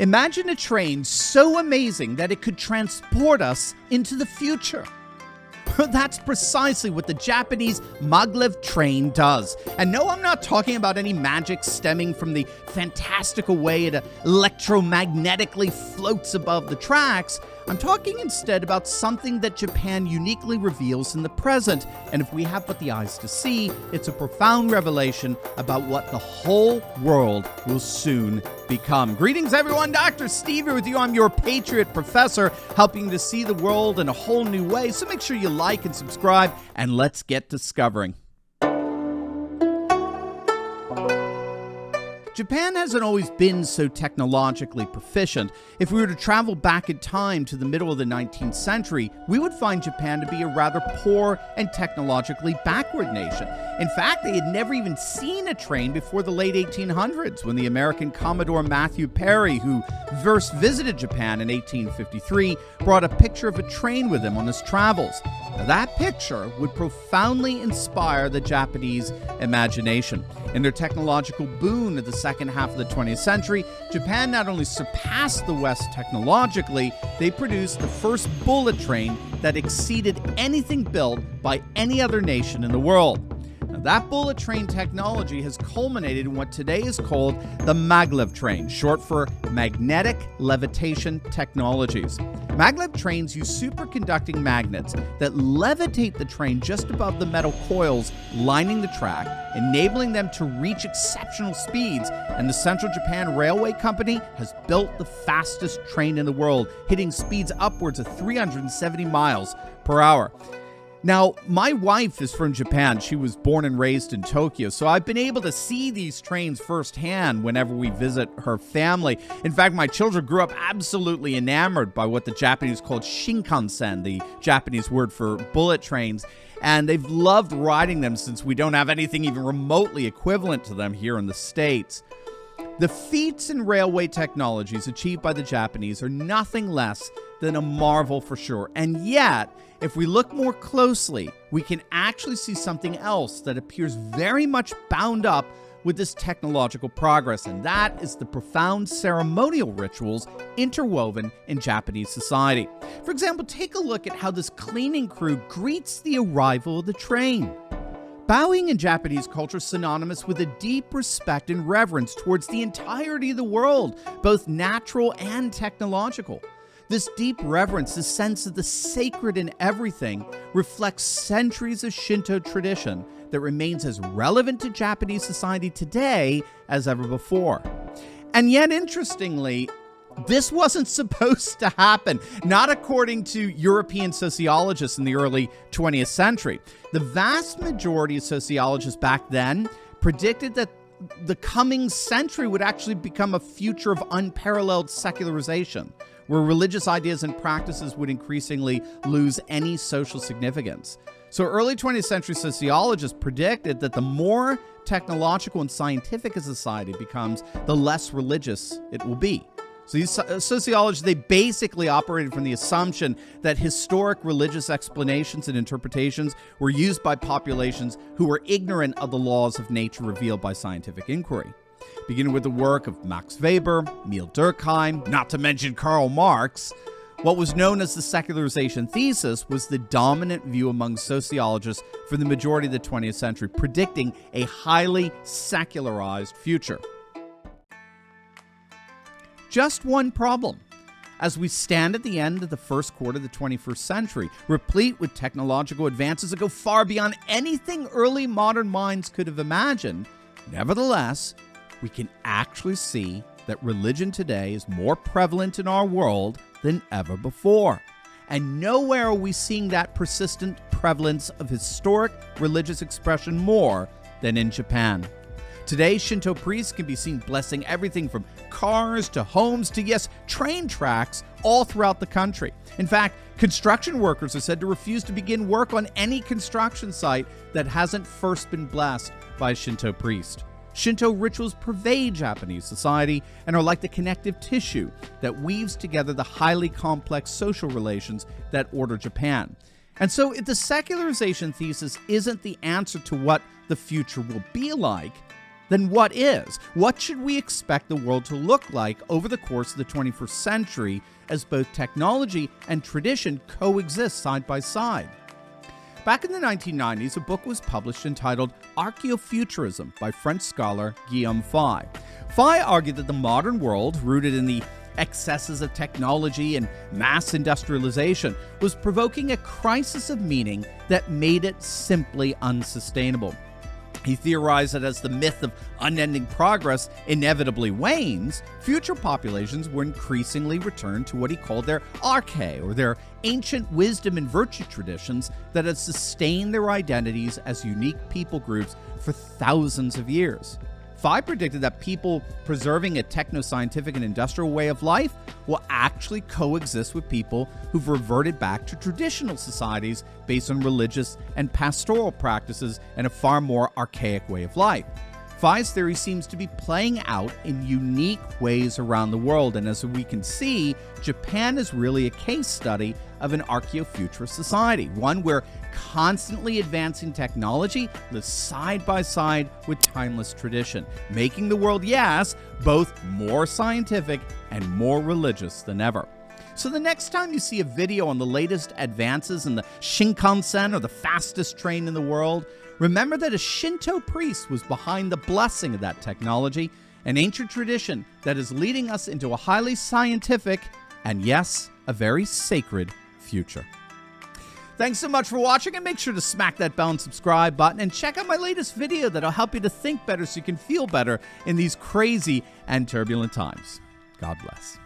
Imagine a train so amazing that it could transport us into the future. That's precisely what the Japanese maglev train does. And no, I'm not talking about any magic stemming from the fantastical way it electromagnetically floats above the tracks. I'm talking instead about something that Japan uniquely reveals in the present. And if we have but the eyes to see, it's a profound revelation about what the whole world will soon become. Greetings, everyone. Dr. Steve here with you. I'm your Patriot Professor, helping to see the world in a whole new way. So make sure you like and subscribe, and let's get discovering. Japan hasn't always been so technologically proficient. If we were to travel back in time to the middle of the 19th century, we would find Japan to be a rather poor and technologically backward nation. In fact, they had never even seen a train before the late 1800s, when the American Commodore Matthew Perry, who first visited Japan in 1853, brought a picture of a train with him on his travels. Now, that picture would profoundly inspire the Japanese imagination. In their technological boon of the second half of the 20th century, Japan not only surpassed the West technologically, they produced the first bullet train that exceeded anything built by any other nation in the world. Now, that bullet train technology has culminated in what today is called the maglev train, short for magnetic levitation technologies. Maglev trains use superconducting magnets that levitate the train just above the metal coils lining the track, enabling them to reach exceptional speeds, and the Central Japan Railway Company has built the fastest train in the world, hitting speeds upwards of 370 miles per hour. Now, my wife is from Japan. She was born and raised in Tokyo, so I've been able to see these trains firsthand whenever we visit her family. In fact, my children grew up absolutely enamored by what the Japanese called Shinkansen, the Japanese word for bullet trains, and they've loved riding them since we don't have anything even remotely equivalent to them here in the States. The feats in railway technologies achieved by the Japanese are nothing less than a marvel for sure. And yet, if we look more closely, we can actually see something else that appears very much bound up with this technological progress, and that is the profound ceremonial rituals interwoven in Japanese society. For example, take a look at how this cleaning crew greets the arrival of the train. Bowing in Japanese culture is synonymous with a deep respect and reverence towards the entirety of the world, both natural and technological. This deep reverence, this sense of the sacred in everything, reflects centuries of Shinto tradition that remains as relevant to Japanese society today as ever before. And yet, interestingly, this wasn't supposed to happen, not according to European sociologists in the early 20th century. The vast majority of sociologists back then predicted that the coming century would actually become a future of unparalleled secularization, where religious ideas and practices would increasingly lose any social significance. So early 20th century sociologists predicted that the more technological and scientific a society becomes, the less religious it will be. So these sociologists, they basically operated from the assumption that historic religious explanations and interpretations were used by populations who were ignorant of the laws of nature revealed by scientific inquiry. Beginning with the work of Max Weber, Emil Durkheim, not to mention Karl Marx, what was known as the secularization thesis was the dominant view among sociologists for the majority of the 20th century, predicting a highly secularized future. Just one problem. As we stand at the end of the first quarter of the 21st century, replete with technological advances that go far beyond anything early modern minds could have imagined, nevertheless, we can actually see that religion today is more prevalent in our world than ever before. And nowhere are we seeing that persistent prevalence of historic religious expression more than in Japan. Today, Shinto priests can be seen blessing everything from cars to homes to, yes, train tracks all throughout the country. In fact, construction workers are said to refuse to begin work on any construction site that hasn't first been blessed by a Shinto priest. Shinto rituals pervade Japanese society and are like the connective tissue that weaves together the highly complex social relations that order Japan. And so if the secularization thesis isn't the answer to what the future will be like, then what is? What should we expect the world to look like over the course of the 21st century as both technology and tradition coexist side by side? Back in the 1990s, a book was published entitled Archaeofuturism by French scholar Guillaume Faye. Faye argued that the modern world, rooted in the excesses of technology and mass industrialization, was provoking a crisis of meaning that made it simply unsustainable. He theorized that as the myth of unending progress inevitably wanes, future populations will increasingly return to what he called their archae, or their ancient wisdom and virtue traditions that have sustained their identities as unique people groups for thousands of years. Faye predicted that people preserving a techno-scientific and industrial way of life will actually coexist with people who've reverted back to traditional societies based on religious and pastoral practices and a far more archaic way of life. Faye's theory seems to be playing out in unique ways around the world, and as we can see, Japan is really a case study of an archaeofuturist society, one where constantly advancing technology lives side by side with timeless tradition, making the world, yes, both more scientific and more religious than ever. So the next time you see a video on the latest advances in the Shinkansen, or the fastest train in the world, remember that a Shinto priest was behind the blessing of that technology, an ancient tradition that is leading us into a highly scientific and, yes, a very sacred future. Thanks so much for watching, and make sure to smack that bell and subscribe button, and check out my latest video that'll help you to think better so you can feel better in these crazy and turbulent times. God bless.